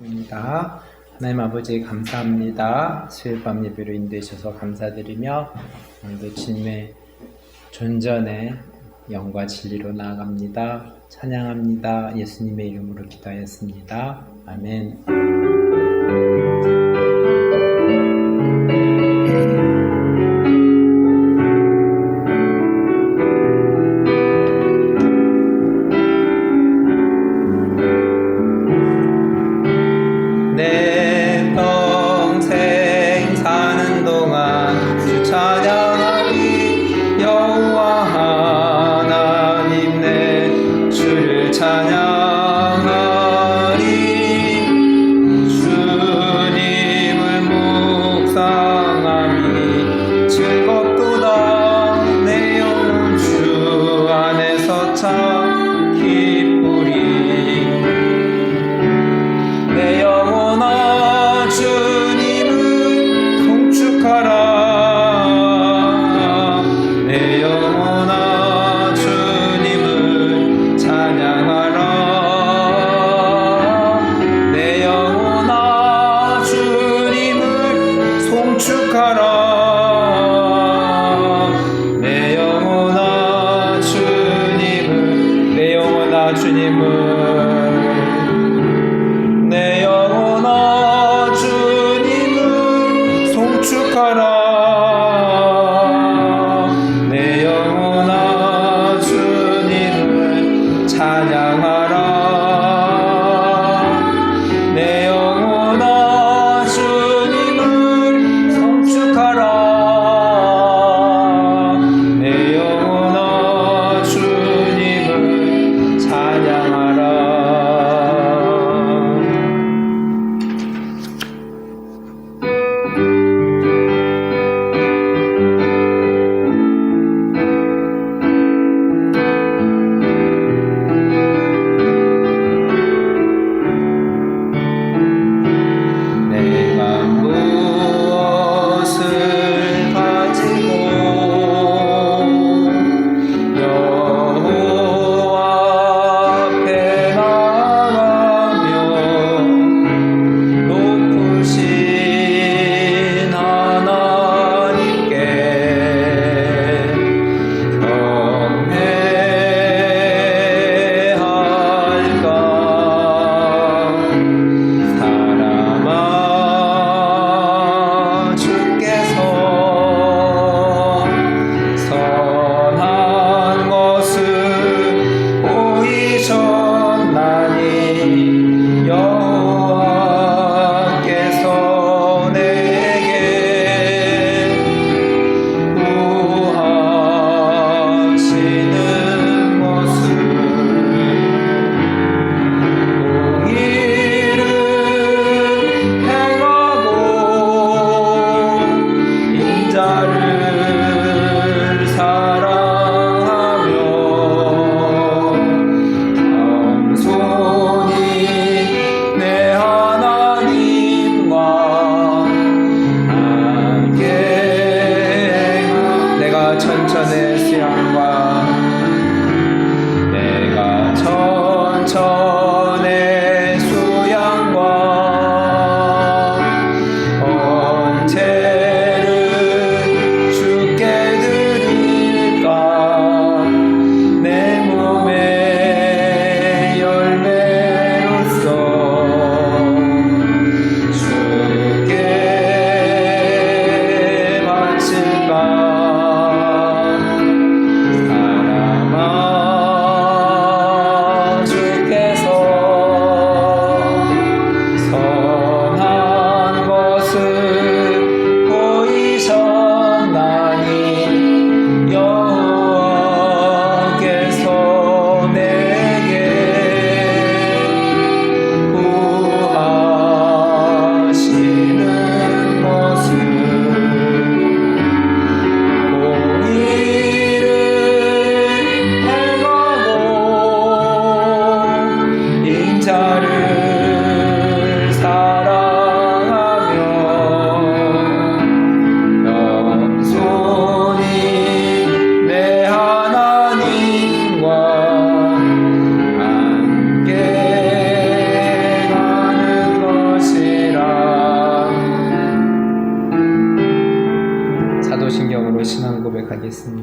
입니다. 하나님 아버지 감사합니다. 수요일 밤 예배로 인도해 주셔서 감사드리며 오늘도 주님의 존전에 영과 진리로 나아갑니다. 찬양합니다. 예수님의 이름으로 기도하였습니다. 아멘.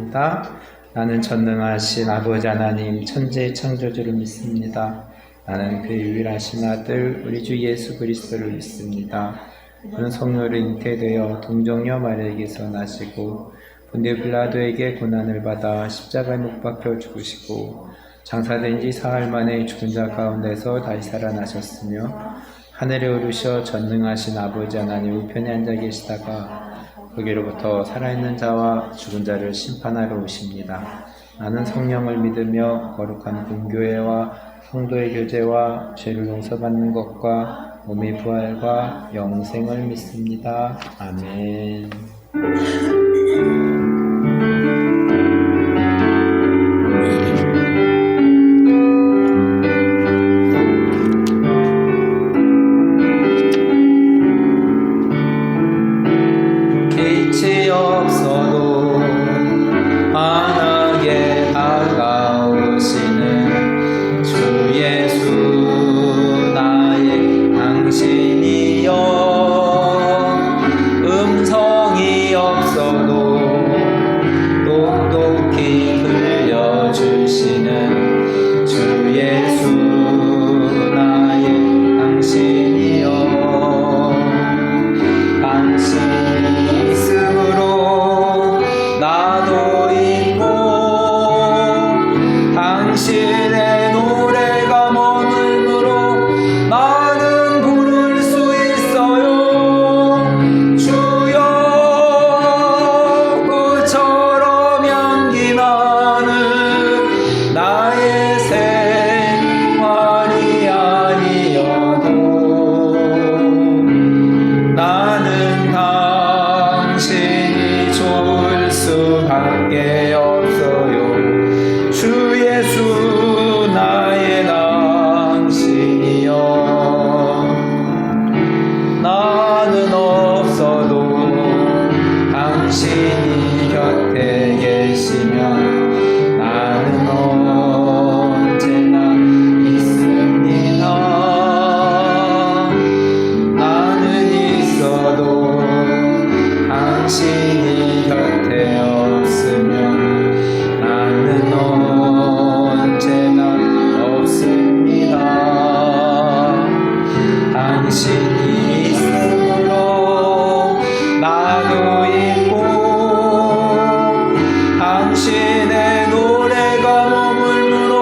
감사합니다. 나는 전능하신 아버지 하나님 천지의 창조주를 믿습니다. 나는 그 유일하신 아들 우리 주 예수 그리스도를 믿습니다. 그는 성령으로 잉태되어 동정녀 마리아에게서 나시고 본디오 빌라도에게 고난을 받아 십자가에 못 박혀 죽으시고 장사된 지 사흘 만에 죽은 자 가운데서 다시 살아나셨으며 하늘에 오르셔 전능하신 아버지 하나님 우편에 앉아 계시다가 거기로부터 살아있는 자와 죽은 자를 심판하러 오십니다. 나는 성령을 믿으며 거룩한 공교회와 성도의 교제와 죄를 용서받는 것과 몸의 부활과 영생을 믿습니다. 아멘. 빛이 없어도 환하게 다가오시는 주 예수 나의 당신이여 음성이 없어도 똑똑히 들려주시는 주 예수 나의 당신이여 당신이 있음으로 나도 있고 당신의 노래가 머물므로 나는 부를 수 있어요. 주여 꽃처럼 향기 나는 나의 생활이 아니어도 나는 당신이 좋을 수밖에 없어요. 주 예수 나의 당신이여 나는 없어도 당신이 곁에 계시면 나는 언제나 있습니다. 나는 있어도 당신이 곁에 없으면 나는 언제나 없습니다. 당신이 있으므로 나도 있고 당신의 노래가 머물므로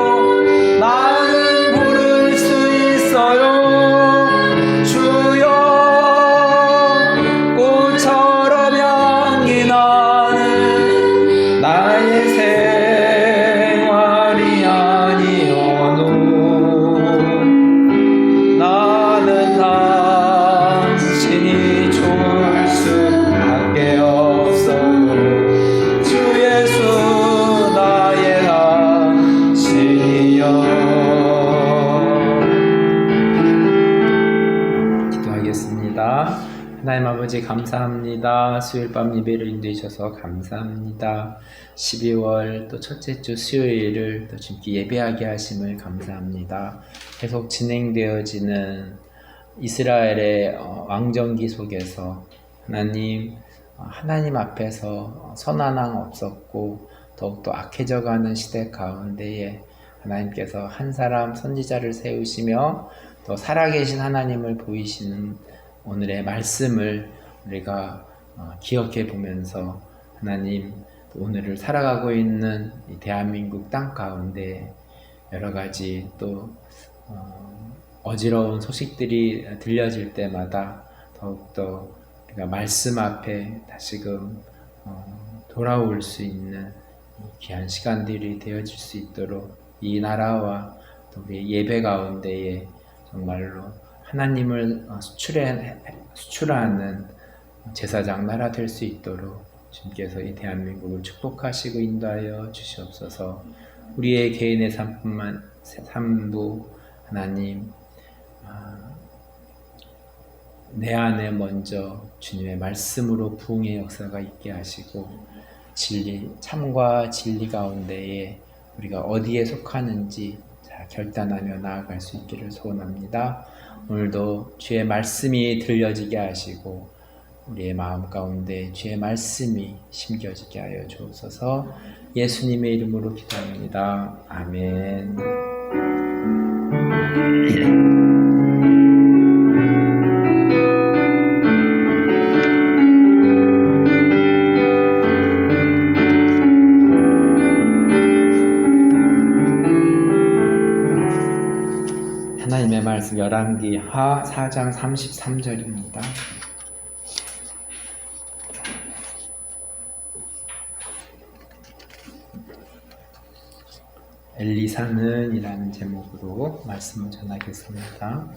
나는 부를 수 있어요. 주여 꽃처럼 향기 나는 나의 생활이 아니어도 나는 당신이 좋을 수밖에 없어요. 주 예수 나의 당신이여. 기도하겠습니다. 하나님 아버지 감사합니다. 수요일 밤 예배를 인도해 주셔서 감사합니다. 12월 또 첫째 주 수요일을 또 주님께 예배하게 하심을 감사합니다. 계속 진행되어지는 이스라엘의 왕정기 속에서 하나님 앞에서 선한왕 없었고 더욱더 악해져가는 시대 가운데에 하나님께서 한 사람 선지자를 세우시며 또 살아계신 하나님을 보이시는 오늘의 말씀을 우리가 기억해 보면서 하나님 오늘을 살아가고 있는 이 대한민국 땅 가운데 여러 가지 또 어지러운 소식들이 들려질 때마다 더욱더 우리가 말씀 앞에 다시금 돌아올 수 있는 귀한 시간들이 되어질 수 있도록 이 나라와 또 우리 예배 가운데에 정말로 하나님을 수출하는 제사장 나라 될 수 있도록 주님께서 이 대한민국을 축복하시고 인도하여 주시옵소서. 우리의 개인의 삶도 하나님 내 안에 먼저 주님의 말씀으로 부흥의 역사가 있게 하시고 참과 진리 가운데에 우리가 어디에 속하는지 결단하며 나아갈 수 있기를 소원합니다. 오늘도 주의 말씀이 들려지게 하시고 우리의 마음 가운데 주의 말씀이 심겨지게 하여 주옵소서. 예수님의 이름으로 기도합니다. 아멘. 하나님의 말씀 열왕기하 4장 33절입니다. 엘리사는 이라는 제목으로 말씀을 전하겠습니다.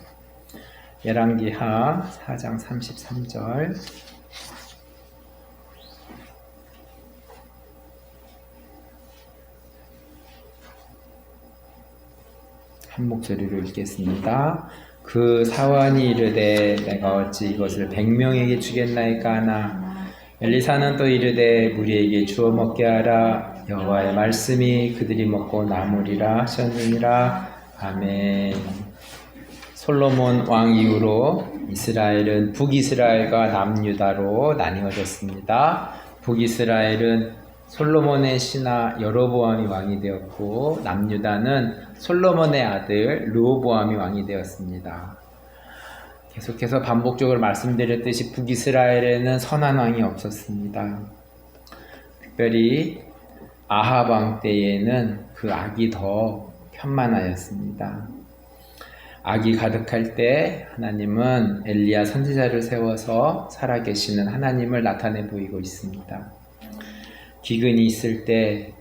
열왕기하 4장 33절. 한 목소리로 읽겠습니다. 그 사환이 이르되 내가 어찌 이것을 100명에게 주겠나이까 하나 엘리사는 또 이르되 무리에게 주어 먹게 하라. 여호와의 말씀이 그들이 먹고 남으리라 하셨느니라. 아멘. 솔로몬 왕 이후로 이스라엘은 북이스라엘과 남유다로 나뉘어졌습니다. 북이스라엘은 솔로몬의 신하 여로보암이 왕이 되었고 남유다는 솔로몬의 아들 르호보암이 왕이 되었습니다. 계속해서 반복적으로 말씀드렸듯이 북이스라엘에는 선한 왕이 없었습니다. 특별히 아합 왕 때에는 그 악이 더 편만하였습니다. 악이 가득할 때 하나님은 엘리야 선지자를 세워서 살아계시는 하나님을 나타내 보이고 있습니다. 기근이 있을 때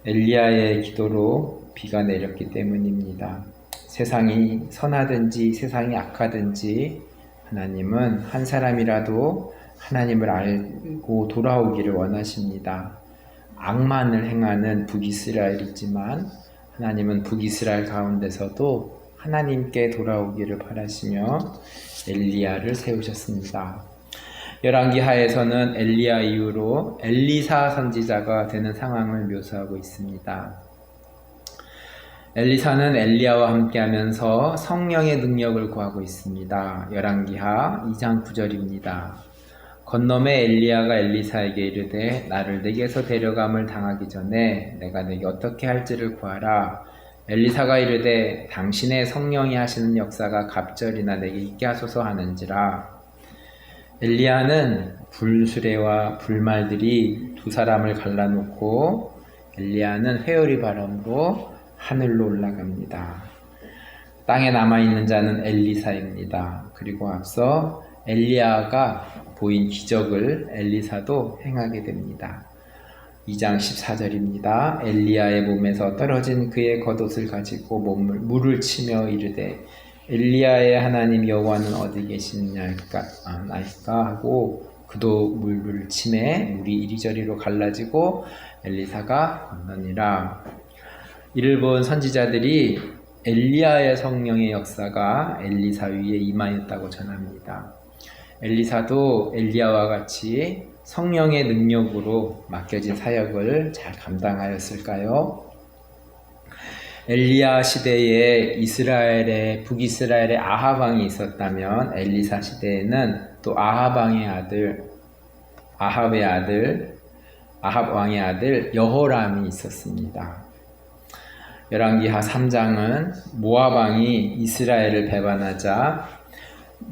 엘리야의 기도로 비가 내렸기 때문입니다. 세상이 선하든지 세상이 악하든지 하나님은 한 사람이라도 하나님을 알고 돌아오기를 원하십니다. 악만을 행하는 북이스라엘이지만 하나님은 북이스라엘 가운데서도 하나님께 돌아오기를 바라시며 엘리야를 세우셨습니다. 열왕기하에서는 엘리야 이후로 엘리사 선지자가 되는 상황을 묘사하고 있습니다. 엘리사는 엘리야와 함께하면서 성령의 능력을 구하고 있습니다. 열왕기하 2장 9절입니다. 건너매 엘리야가 엘리사에게 이르되 나를 내게서 데려감을 당하기 전에 내가 내게 어떻게 할지를 구하라. 엘리사가 이르되 당신의 성령이 하시는 역사가 갑절이나 내게 있게 하소서 하는지라. 엘리야는 불수레와 불말들이 두 사람을 갈라놓고 엘리야는 회오리 바람으로 하늘로 올라갑니다. 땅에 남아있는 자는 엘리사입니다. 그리고 앞서 엘리야가 보인 기적을 엘리사도 행하게 됩니다. 2장 14절입니다. 엘리야의 몸에서 떨어진 그의 겉옷을 가지고 물을 치며 이르되 엘리야의 하나님 여호와는 어디 계시냐이까 하고 그도 물을 치매 물이 이리저리로 갈라지고 엘리사가 건너니라. 이를 본 선지자들이 엘리야의 성령의 역사가 엘리사 위에 임하였다고 전합니다. 엘리사도 엘리야와 같이 성령의 능력으로 맡겨진 사역을 잘 감당하였을까요? 엘리야 시대에 북이스라엘의 아합 왕이 있었다면 엘리사 시대에는 또 아합 왕의 아들 여호람이 있었습니다. 열왕기하 3장은 모압 왕이 이스라엘을 배반하자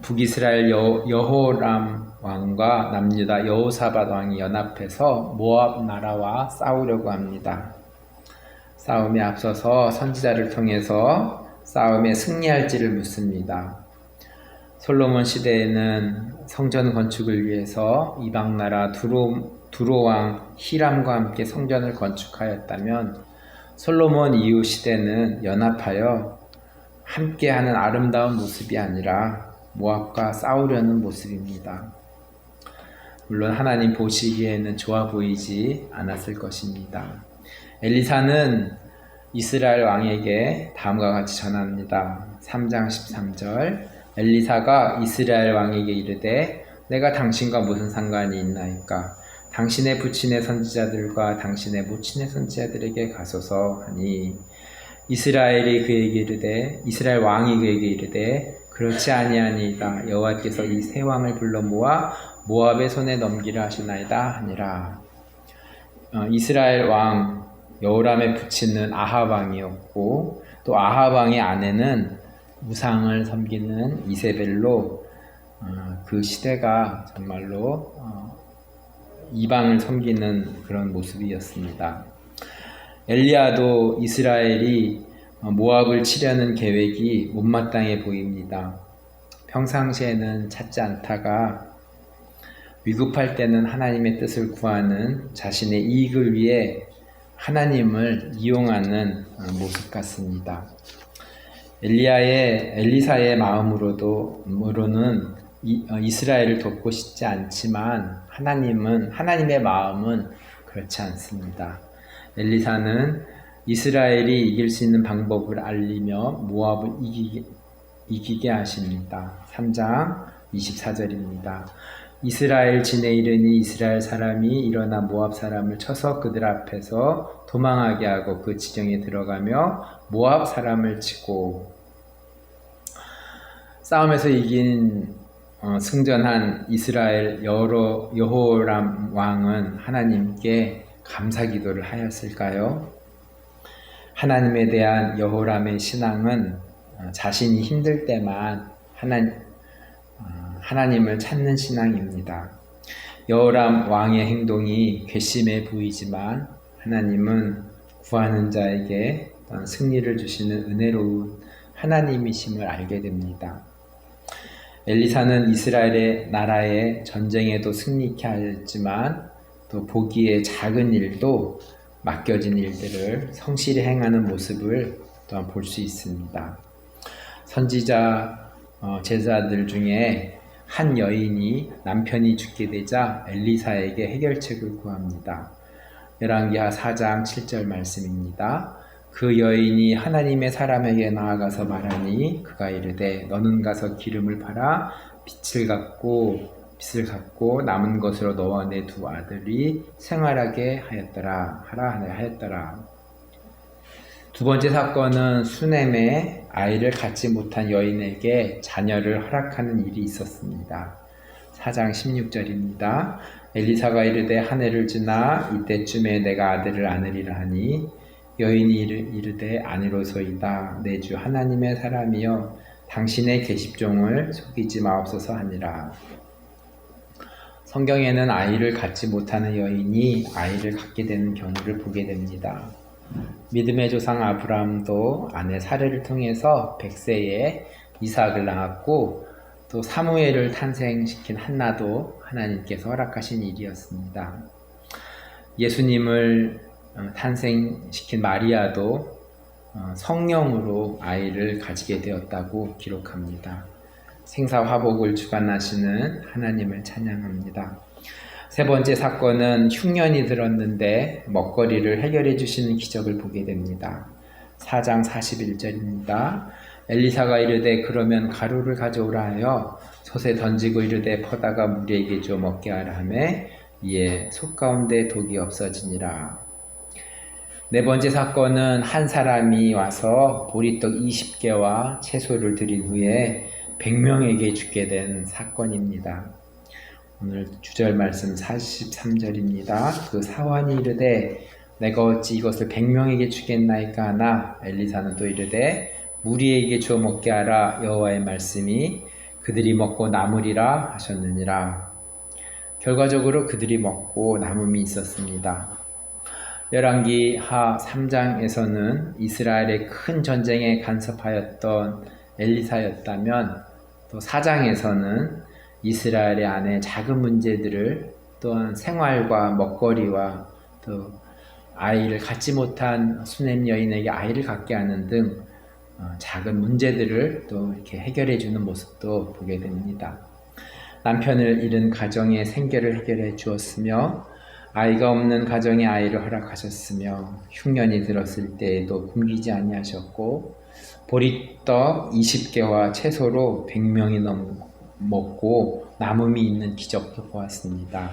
북이스라엘 여호람 왕과 남유다 여호사밧 왕이 연합해서 모압 나라와 싸우려고 합니다. 싸움에 앞서서 선지자를 통해서 싸움에 승리할지를 묻습니다. 솔로몬 시대에는 성전 건축을 위해서 이방 나라 두로 왕 히람과 함께 성전을 건축하였다면 솔로몬 이후 시대는 연합하여 함께하는 아름다운 모습이 아니라 모압과 싸우려는 모습입니다. 물론 하나님 보시기에는 좋아 보이지 않았을 것입니다. 엘리사는 이스라엘 왕에게 다음과 같이 전합니다. 3장 13절 엘리사가 이스라엘 왕에게 이르되 내가 당신과 무슨 상관이 있나이까 당신의 부친의 선지자들과 당신의 모친의 선지자들에게 가소서 하니 이스라엘 왕이 그에게 이르되 그렇지 아니하니이다. 여호와께서 이 세 왕을 불러 모아 모압의 손에 넘기려 하시나이다 하니라. 이스라엘 왕 여호람의 부친은 아합 왕이었고, 또 아합 왕의 아내는 우상을 섬기는 이세벨로, 그 시대가 정말로 이방을 섬기는 그런 모습이었습니다. 엘리야도 이스라엘이 모압을 치려는 계획이 못마땅해 보입니다. 평상시에는 찾지 않다가 위급할 때는 하나님의 뜻을 구하는 자신의 이익을 위해 하나님을 이용하는 모습 같습니다. 엘리사의 마음으로는 이스라엘을 돕고 싶지 않지만 하나님의 마음은 그렇지 않습니다. 엘리사는 이스라엘이 이길 수 있는 방법을 알리며 모압을 이기게 하십니다. 3장 24절입니다. 이스라엘 진에 이르니 이스라엘 사람이 일어나 모압 사람을 쳐서 그들 앞에서 도망하게 하고 그 지경에 들어가며 모압 사람을 치고, 싸움에서 이긴 승전한 이스라엘 여호람 왕은 하나님께 감사 기도를 하였을까요? 하나님에 대한 여호람의 신앙은 자신이 힘들 때만 하나님을 찾는 신앙입니다. 여호람 왕의 행동이 괘씸해 보이지만 하나님은 구하는 자에게 승리를 주시는 은혜로운 하나님이심을 알게 됩니다. 엘리사는 이스라엘의 나라의 전쟁에도 승리케 하였지만 또 보기에 작은 일도 맡겨진 일들을 성실히 행하는 모습을 또한 볼 수 있습니다. 선지자 제자들 중에 한 여인이 남편이 죽게 되자 엘리사에게 해결책을 구합니다. 열왕기하 4장 7절 말씀입니다. 그 여인이 하나님의 사람에게 나아가서 말하니 그가 이르되 너는 가서 기름을 팔아 빚을 갚고 남은 것으로 너와 내 두 아들이 생활하게 하였더라. 두 번째 사건은 수넴에 아이를 갖지 못한 여인에게 자녀를 허락하는 일이 있었습니다. 4장 16절입니다. 엘리사가 이르되 한 해를 지나 이때쯤에 내가 아들을 안으리라 하니 여인이 이르되 아니로소이다. 내 주 하나님의 사람이여 당신의 계집종을 속이지 마옵소서 하니라. 성경에는 아이를 갖지 못하는 여인이 아이를 갖게 되는 경우를 보게 됩니다. 믿음의 조상 아브라함도 아내 사례를 통해서 100세에 이삭을 낳았고, 또 사무엘을 탄생시킨 한나도 하나님께서 허락하신 일이었습니다. 예수님을 탄생시킨 마리아도 성령으로 아이를 가지게 되었다고 기록합니다. 생사화복을 주관하시는 하나님을 찬양합니다. 세 번째 사건은 흉년이 들었는데 먹거리를 해결해 주시는 기적을 보게 됩니다. 4장 41절입니다. 엘리사가 이르되 그러면 가루를 가져오라 하여 솥에 던지고 이르되 퍼다가 무리에게 주어 먹게 하라 하매 이에 솥 가운데 독이 없어지니라. 네 번째 사건은 한 사람이 와서 보리떡 20개와 채소를 드린 후에 100명에게 주게 된 사건입니다. 오늘 주절 말씀 43절입니다. 그 사환이 이르되 내가 어찌 이것을 100명에게 주겠나이까 하나 엘리사는 또 이르되 무리에게 주어 먹게 하라. 여호와의 말씀이 그들이 먹고 남으리라 하셨느니라. 결과적으로 그들이 먹고 남음이 있었습니다. 열왕기하 3장에서는 이스라엘의 큰 전쟁에 간섭하였던 엘리사였다면, 또 4장에서는 이스라엘의 안에 작은 문제들을, 또한 생활과 먹거리와 또 아이를 갖지 못한 수넴 여인에게 아이를 갖게 하는 등 작은 문제들을 또 이렇게 해결해 주는 모습도 보게 됩니다. 남편을 잃은 가정의 생계를 해결해 주었으며, 아이가 없는 가정에 아이를 허락하셨으며, 흉년이 들었을 때에도 굶기지 아니하셨고, 보리떡 20개와 채소로 100명이 먹고 남음이 있는 기적도 보았습니다.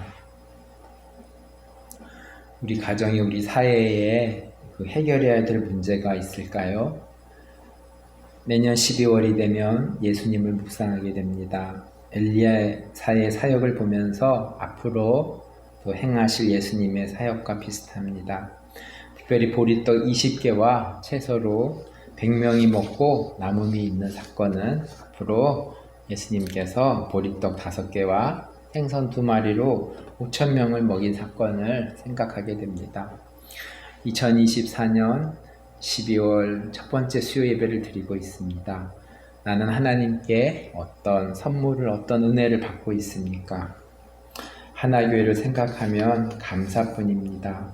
우리 가정이, 우리 사회에 해결해야 될 문제가 있을까요? 매년 12월이 되면 예수님을 묵상하게 됩니다. 엘리야의 사역을 보면서 앞으로 또 행하실 예수님의 사역과 비슷합니다. 특별히 보리떡 20개와 채소로 100명이 먹고 남음이 있는 사건은 앞으로 예수님께서 보리떡 5개와 생선 2마리로 5,000명을 먹인 사건을 생각하게 됩니다. 2024년 12월 첫 번째 수요 예배를 드리고 있습니다. 나는 하나님께 어떤 선물을, 어떤 은혜를 받고 있습니까? 하나교회를 생각하면 감사뿐입니다.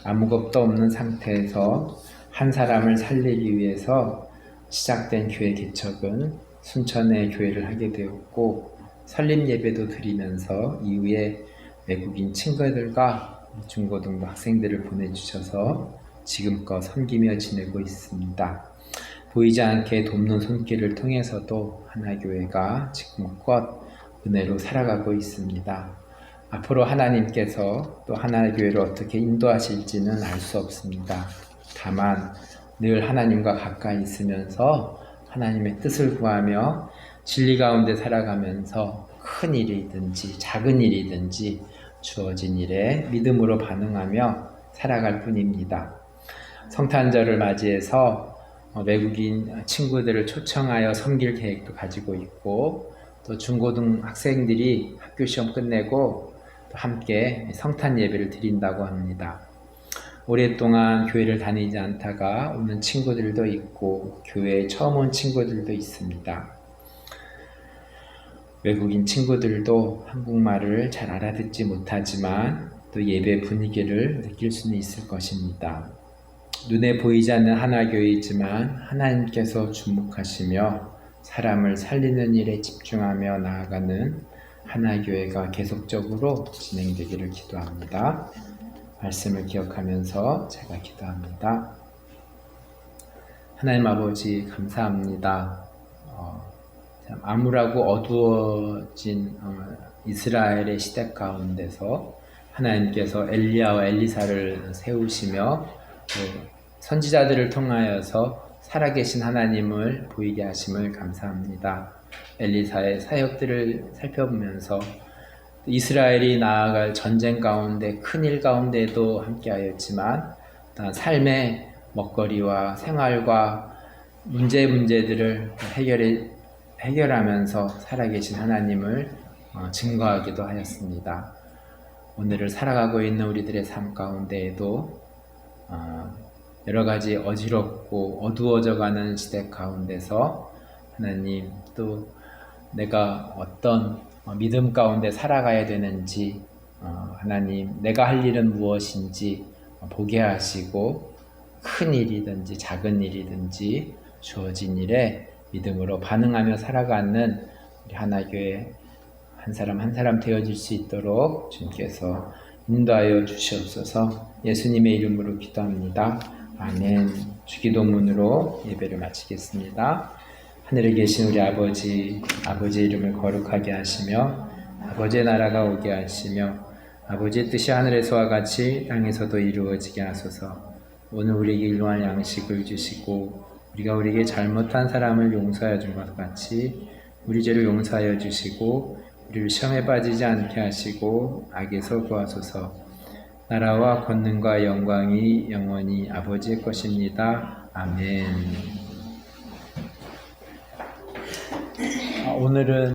아무것도 없는 상태에서 한 사람을 살리기 위해서 시작된 교회 개척은 순천에 교회를 하게 되었고, 설립 예배도 드리면서 이후에 외국인 친구들과 중고등부 학생들을 보내주셔서 지금껏 섬기며 지내고 있습니다. 보이지 않게 돕는 손길을 통해서도 하나교회가 지금껏 은혜로 살아가고 있습니다. 앞으로 하나님께서 또 하나교회를 어떻게 인도하실지는 알 수 없습니다. 다만 늘 하나님과 가까이 있으면서 하나님의 뜻을 구하며 진리 가운데 살아가면서 큰 일이든지 작은 일이든지 주어진 일에 믿음으로 반응하며 살아갈 뿐입니다. 성탄절을 맞이해서 외국인 친구들을 초청하여 섬길 계획도 가지고 있고, 또 중고등 학생들이 학교 시험 끝내고 또 함께 성탄 예배를 드린다고 합니다. 오랫동안 교회를 다니지 않다가 오는 친구들도 있고 교회에 처음 온 친구들도 있습니다. 외국인 친구들도 한국말을 잘 알아듣지 못하지만 또 예배 분위기를 느낄 수는 있을 것입니다. 눈에 보이지 않는 하나교회이지만 하나님께서 주목하시며 사람을 살리는 일에 집중하며 나아가는 하나교회가 계속적으로 진행되기를 기도합니다. 말씀을 기억하면서 제가 기도합니다. 하나님 아버지 감사합니다. 암울하고 어두워진 이스라엘의 시대 가운데서 하나님께서 엘리야와 엘리사를 세우시며 선지자들을 통하여서 살아계신 하나님을 보이게 하심을 감사합니다. 엘리사의 사역들을 살펴보면서 이스라엘이 나아갈 전쟁 가운데 큰일 가운데에도 함께하였지만 삶의 먹거리와 생활과 문제들을 해결하면서 살아계신 하나님을 증거하기도 하였습니다. 오늘을 살아가고 있는 우리들의 삶 가운데에도 여러 가지 어지럽고 어두워져가는 시대 가운데서 하나님, 또 내가 어떤 믿음 가운데 살아가야 되는지, 하나님 내가 할 일은 무엇인지 보게 하시고 큰 일이든지 작은 일이든지 주어진 일에 믿음으로 반응하며 살아가는 우리 하나교회 한 사람 한 사람 되어질 수 있도록 주님께서 인도하여 주시옵소서. 예수님의 이름으로 기도합니다. 아멘. 주기도문으로 예배를 마치겠습니다. 하늘에 계신 우리 아버지의 이름을 거룩하게 하시며 아버지의 나라가 오게 하시며 아버지의 뜻이 하늘에서와 같이 땅에서도 이루어지게 하소서. 오늘 우리에게 일용할 양식을 주시고 우리가 우리에게 잘못한 사람을 용서하여 준 것 같이 우리 죄를 용서하여 주시고 우리를 시험에 빠지지 않게 하시고 악에서 구하소서. 나라와 권능과 영광이 영원히 아버지의 것입니다. 아멘. 오늘은